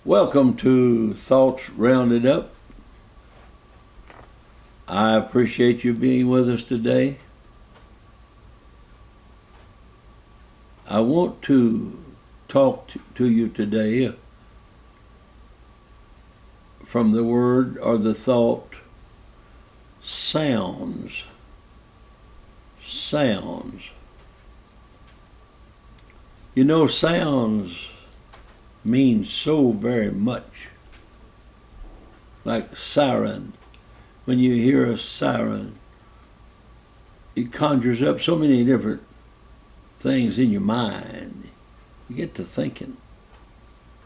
Welcome to Thoughts Rounded Up. I appreciate you being with us today. I want to talk to you today from the word or the thought sounds. Sounds. You know, sounds mean so very much. Like siren. When you hear a siren, it conjures up so many different things in your mind. You get to thinking,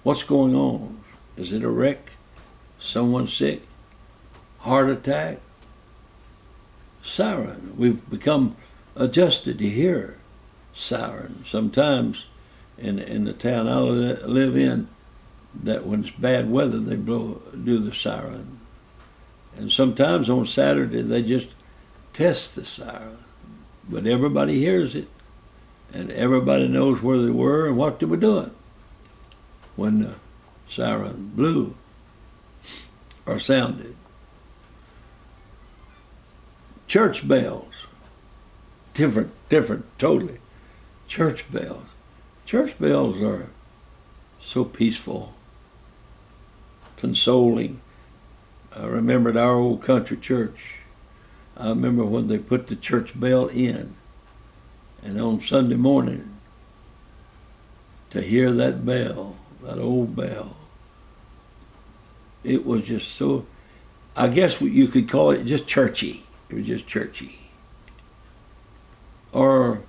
what's going on? Is it a wreck? Someone sick? Heart attack? Siren. We've become adjusted to hear siren. Sometimes in the town I live in, that when it's bad weather, they do the siren. And sometimes on Saturday, they just test the siren. But everybody hears it, and everybody knows where they were and what they were doing when the siren blew or sounded. Church bells, different, totally. Church bells. Church bells are so peaceful, consoling. I remember at our old country church, I remember when they put the church bell in, and on Sunday morning, to hear that bell, that old bell, it was just so, I guess you could call it just churchy. It was just churchy. Or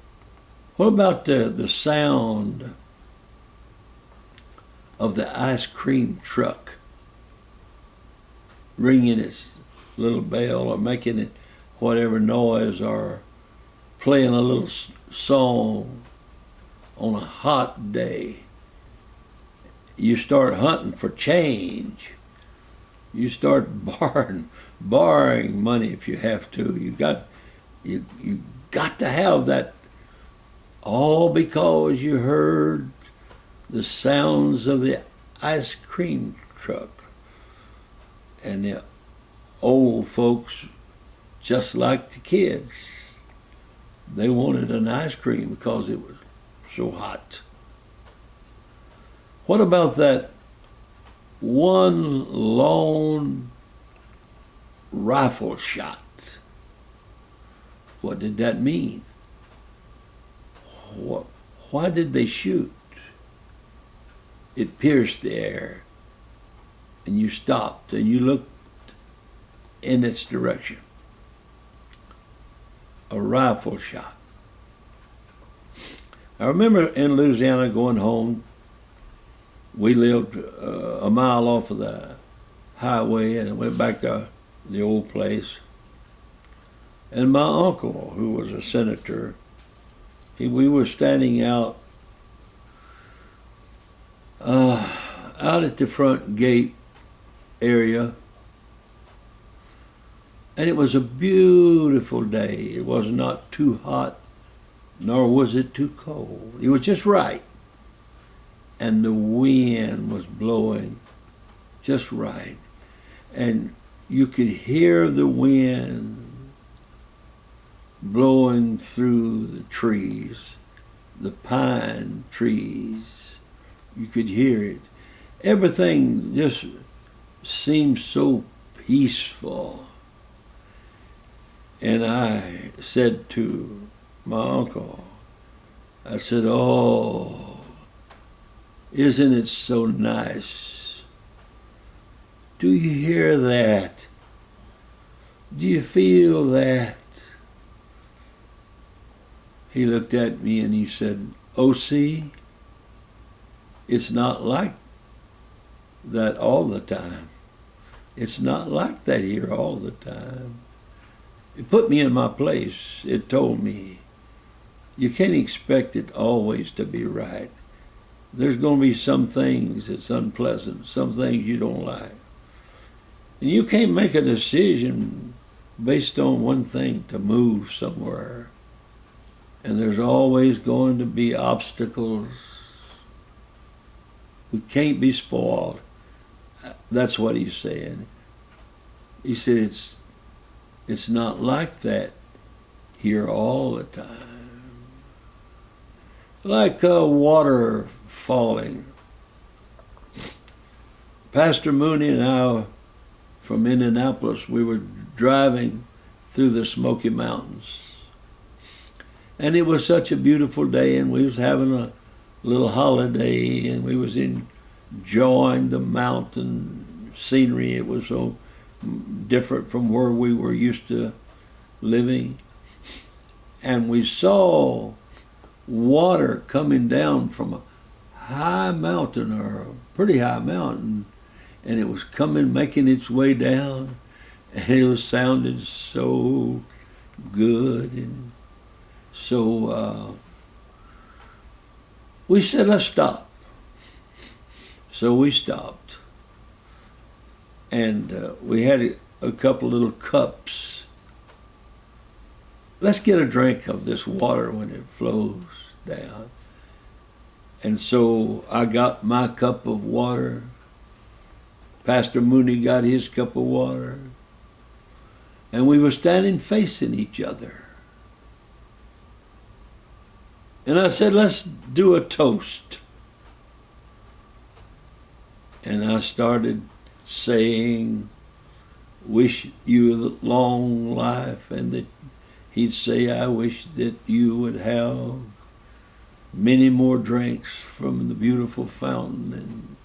what about the sound of the ice cream truck ringing its little bell or making it whatever noise or playing a little song on a hot day? You start hunting for change. You start borrowing money if you have to. You got to have that, all because you heard the sounds of the ice cream truck. And the old folks, just like the kids, they wanted an ice cream because it was so hot. What about that one lone rifle shot? What did that mean? Why did they shoot? It pierced the air, and you stopped and you looked in its direction. A rifle shot. I remember in Louisiana going home. We lived a mile off of the highway and went back to the old place. And my uncle, who was a senator, we were standing out at the front gate area, and it was a beautiful day. It was not too hot, nor was it too cold. It was just right, and the wind was blowing just right, and you could hear the wind blowing through the trees, the pine trees. You could hear it. Everything just seemed so peaceful. And I said to my uncle, I said, "Oh, isn't it so nice? Do you hear that? Do you feel that?" He looked at me and he said, "O.C., it's not like that all the time. It's not like that here all the time." It put me in my place. It told me, you can't expect it always to be right. There's going to be some things that's unpleasant, some things you don't like. And you can't make a decision based on one thing to move somewhere. And there's always going to be obstacles. We can't be spoiled. That's what he's saying. He said it's not like that here all the time. Like water falling. Pastor Mooney and I from Indianapolis, we were driving through the Smoky Mountains. And it was such a beautiful day, and we was having a little holiday, and we was enjoying the mountain scenery. It was so different from where we were used to living. And we saw water coming down from a high mountain, or a pretty high mountain, and it was making its way down, and it was sounded so good. And so we said, let's stop. So we stopped, and we had a couple little cups. Let's get a drink of this water when it flows down. And so I got my cup of water. Pastor Mooney got his cup of water. And we were standing facing each other. And I said, let's do a toast. And I started saying, wish you a long life. And that he'd say, I wish that you would have many more drinks from the beautiful fountain. And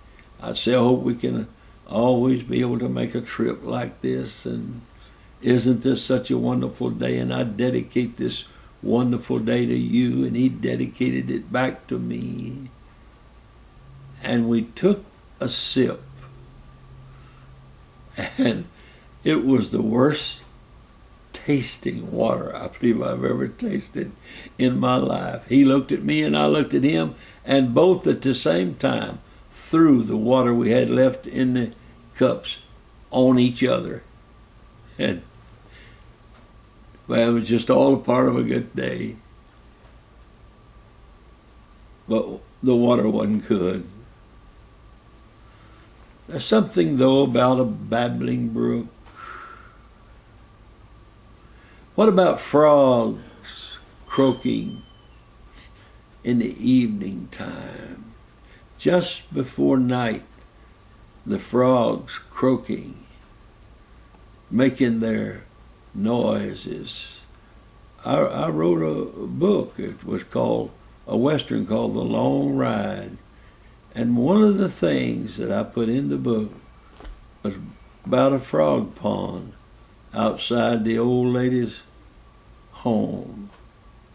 I'd say, I hope we can always be able to make a trip like this. And isn't this such a wonderful day? And I dedicate this wonderful day to you. And he dedicated it back to me. And we took a sip. And it was the worst tasting water I believe I've ever tasted in my life. He looked at me and I looked at him, and both at the same time threw the water we had left in the cups on each other. And well, it was just all a part of a good day. But the water wasn't good. There's something, though, about a babbling brook. What about frogs croaking in the evening time? Just before night, the frogs croaking, making their noises. I wrote a book. It was called, a Western called The Long Ride. And one of the things that I put in the book was about a frog pond outside the old lady's home,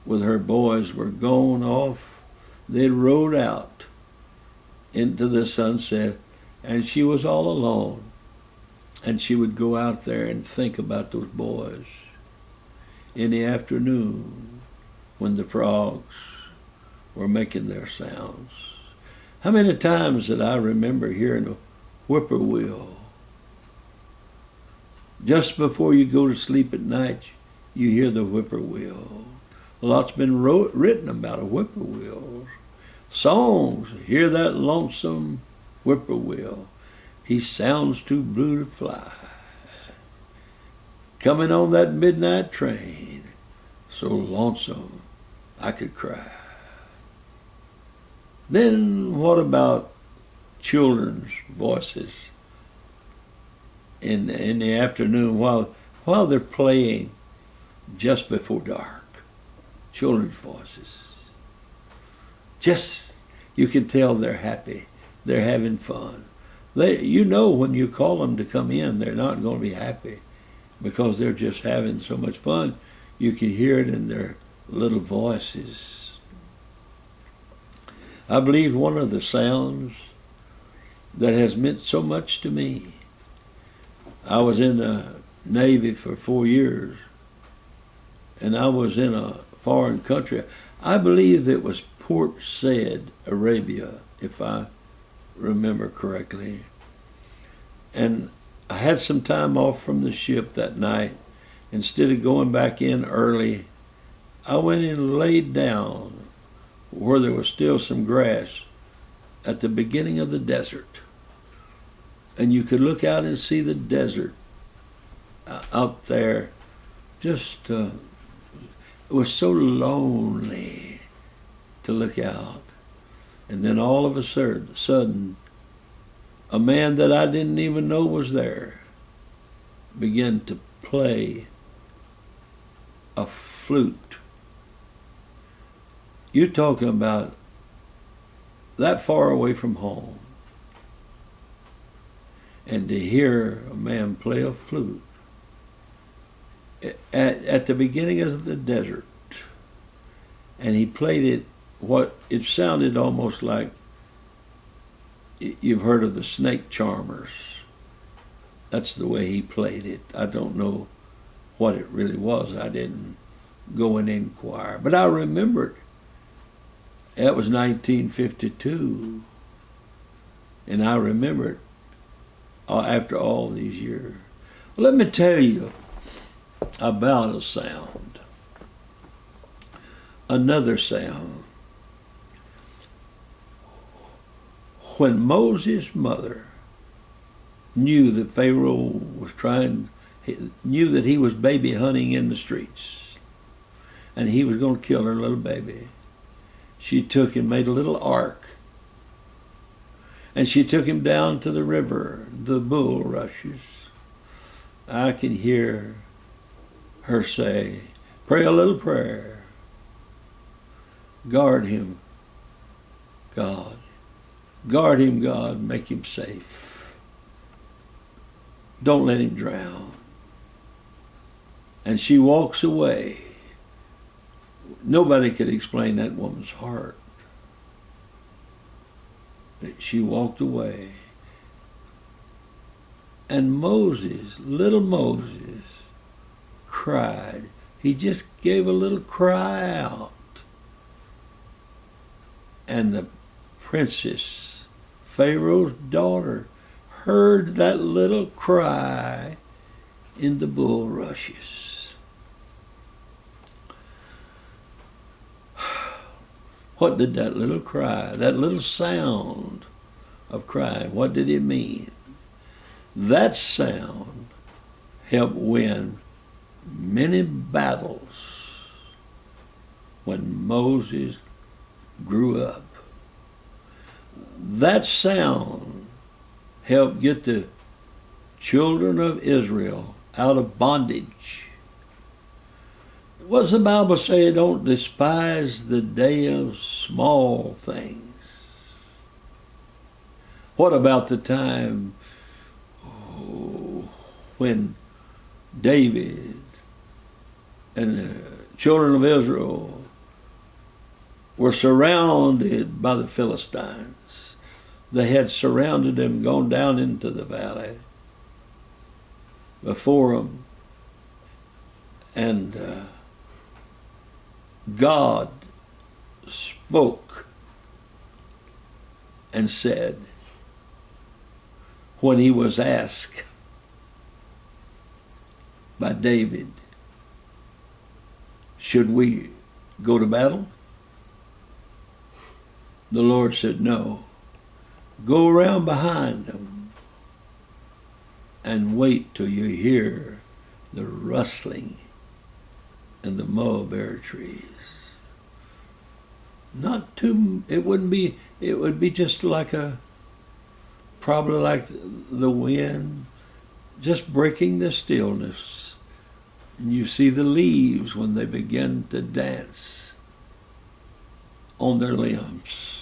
with her boys were going off. They'd rode out into the sunset, and she was all alone. And she would go out there and think about those boys in the afternoon when the frogs were making their sounds. How many times did I remember hearing a whippoorwill? Just before you go to sleep at night, you hear the whippoorwill. A lot's been written about a whippoorwill. Songs, hear that lonesome whippoorwill. He sounds too blue to fly. Coming on that midnight train, so lonesome I could cry. Then what about children's voices in the afternoon while they're playing just before dark? Children's voices. Just, you can tell they're happy. They're having fun. You know when you call them to come in, they're not going to be happy because they're just having so much fun. You can hear it in their little voices. I believe one of the sounds that has meant so much to me, I was in the Navy for 4 years, and I was in a foreign country. I believe it was Port Said, Arabia, if I remember correctly. And I had some time off from the ship that night. Instead of going back in early, I went and laid down where there was still some grass at the beginning of the desert. and you could look out and see the desert out there. Just, it was so lonely to look out. And then all of a sudden, a man that I didn't even know was there began to play a flute. You're talking about that far away from home, and to hear a man play a flute at the beginning of the desert, and he played it, what it sounded almost like, you've heard of the snake charmers. That's the way he played it. I don't know what it really was. I didn't go and inquire, but I remembered. That was 1952, and I remember it after all these years. Well, let me tell you about a sound, another sound. When Moses' mother knew that Pharaoh was knew that he was baby hunting in the streets, and he was going to kill her little baby, she took and made a little ark, and she took him down to the river, the bulrushes. I can hear her say, pray a little prayer. Guard him, God. Guard him, God. Make him safe. Don't let him drown. And she walks away. Nobody could explain that woman's heart. But she walked away. And Moses, little Moses, cried. He just gave a little cry out. And the princess, Pharaoh's daughter, heard that little cry in the bulrushes. What did that little cry, that little sound of crying, what did it mean? That sound helped win many battles when Moses grew up. That sound helped get the children of Israel out of bondage. What's the Bible say? Don't despise the day of small things. What about the time when David and the children of Israel were surrounded by the Philistines? They had surrounded them, gone down into the valley before them, and God spoke and said, when he was asked by David, should we go to battle? The Lord said, no. Go around behind them and wait till you hear the rustling in the mulberry trees. Not too, it would be just like probably like the wind, just breaking the stillness. And you see the leaves when they begin to dance on their limbs.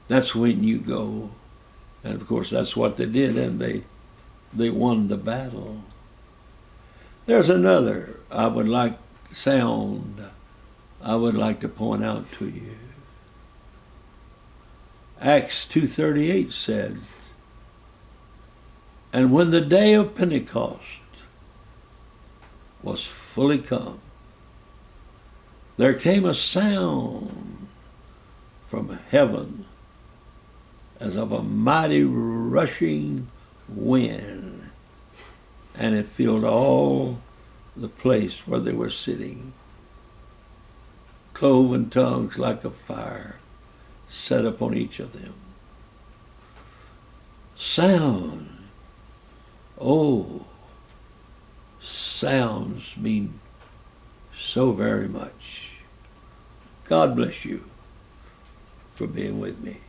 That's when you go. And of course that's what they did, and they won the battle. There's another sound I would like to point out to you. Acts 2:38 said, and when the day of Pentecost was fully come, there came a sound from heaven as of a mighty rushing wind, and it filled all the place where they were sitting. Cloven tongues like a fire set upon each of them. Sound. Oh, sounds mean so very much. God bless you for being with me.